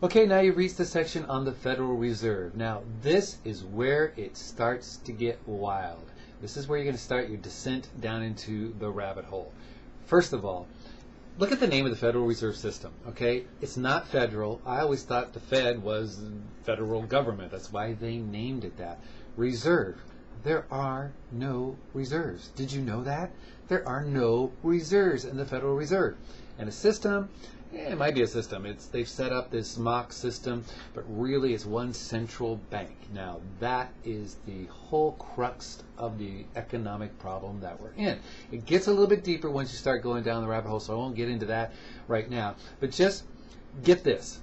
Okay, now you've reached the section on the Federal Reserve. Now, this is where it starts to get wild. This is where you're going to start your descent down into the rabbit hole. First of all, look at the name of the Federal Reserve System, okay? It's not federal. I always thought the Fed was federal government. That's why they named it that. Reserve. There are no reserves. Did you know that? There are no reserves in the Federal Reserve. And a system, it might be a system. They've set up this mock system, but really it's one central bank. Now, that is the whole crux of the economic problem that we're in. It gets a little bit deeper once you start going down the rabbit hole, so I won't get into that right now. But just get this.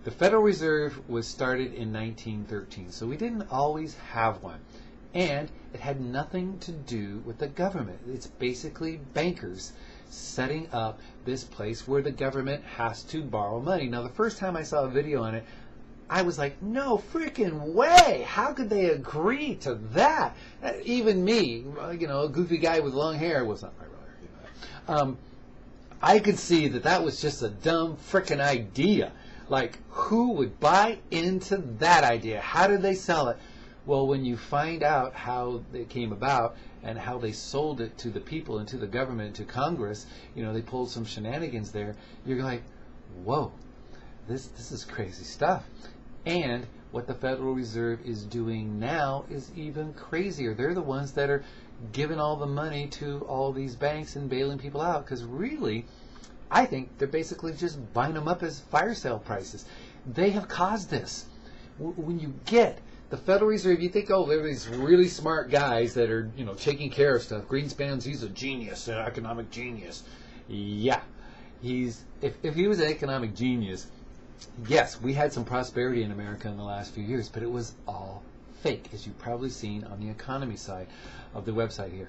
The Federal Reserve was started in 1913, so we didn't always have one. And it had nothing to do with the government. It's basically bankers setting up this place where the government has to borrow money. Now, the first time I saw a video on it, I was like, no freaking way! How could they agree to that? Even me, you know, a goofy guy with long hair, was not my brother. I could see that that was just a dumb freaking idea. Like, who would buy into that idea? How did they sell it? Well, when you find out how it came about and how they sold it to the people and to the government, to Congress, you know, they pulled some shenanigans there, you're like, whoa, this is crazy stuff. And what the Federal Reserve is doing now is even crazier. They're the ones that are giving all the money to all these banks and bailing people out, because really, I think they're basically just buying them up as fire sale prices. They have caused this. When you get the Federal Reserve, you think, oh, they're these really smart guys that are, you know, taking care of stuff. Greenspan's, he's a genius, an economic genius. Yeah, if he was an economic genius, yes, we had some prosperity in America in the last few years, but it was all fake, as you've probably seen on the economy side of the website here.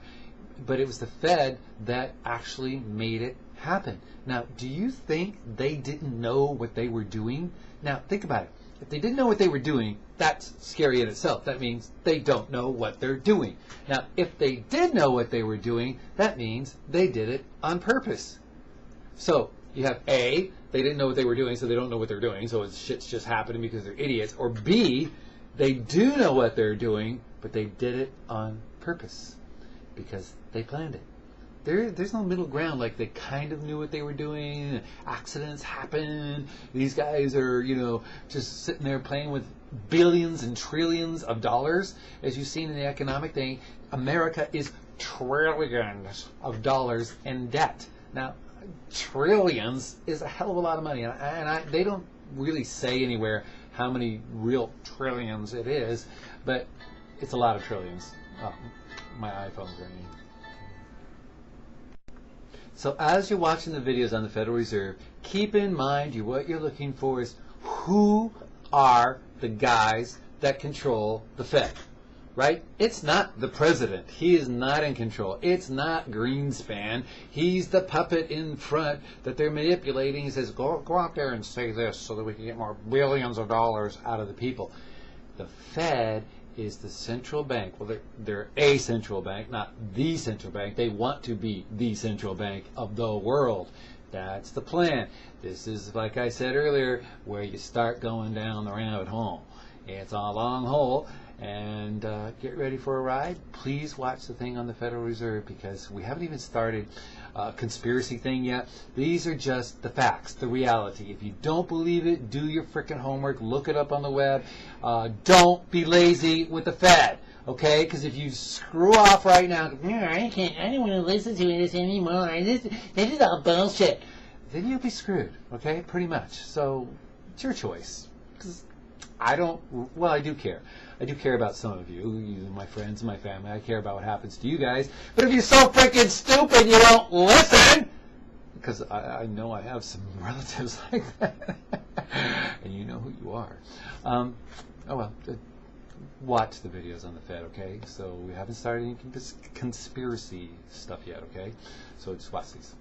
But it was the Fed that actually made it happen. Now, do you think they didn't know what they were doing? Now, think about it. If they didn't know what they were doing, that's scary in itself. That means they don't know what they're doing. Now, if they did know what they were doing, that means they did it on purpose. So, you have A, they didn't know what they were doing, so they don't know what they're doing, so shit's just happening because they're idiots. Or B, they do know what they're doing, but they did it on purpose because they planned it. There's no middle ground. Like, they kind of knew what they were doing. Accidents happen. These guys are, you know, just sitting there playing with billions and trillions of dollars. As you've seen in the economic thing, America is trillions of dollars in debt. Now, trillions is a hell of a lot of money, and they don't really say anywhere how many real trillions it is, but it's a lot of trillions. Oh, my iPhone's ringing. So as you're watching the videos on the Federal Reserve, keep in mind what you're looking for is who are the guys that control the Fed, right? It's not the president. He is not in control. It's not Greenspan. He's the puppet in front that they're manipulating. He says, go out there and say this so that we can get more billions of dollars out of the people. The Fed is the central bank. Well, they're a central bank, not the central bank. They want to be the central bank of the world. That's the plan. This is, like I said earlier, where you start going down the rabbit hole. It's a long hole, and get ready for a ride. Please watch the thing on the Federal Reserve, because we haven't even started a conspiracy thing yet. These are just the facts, the reality. If you don't believe it, do your frickin' homework. Look it up on the web. Don't be lazy with the Fed, okay? Because if you screw off right now, I don't want to listen to this anymore. This is all bullshit. Then you'll be screwed, okay? Pretty much. So it's your choice. Because I do care. I do care about some of you, my friends, my family. I care about what happens to you guys. But if you're so freaking stupid you don't listen, because I know I have some relatives like that, and you know who you are. Oh well, watch the videos on the Fed, okay? So we haven't started any conspiracy stuff yet, okay? So just watch these.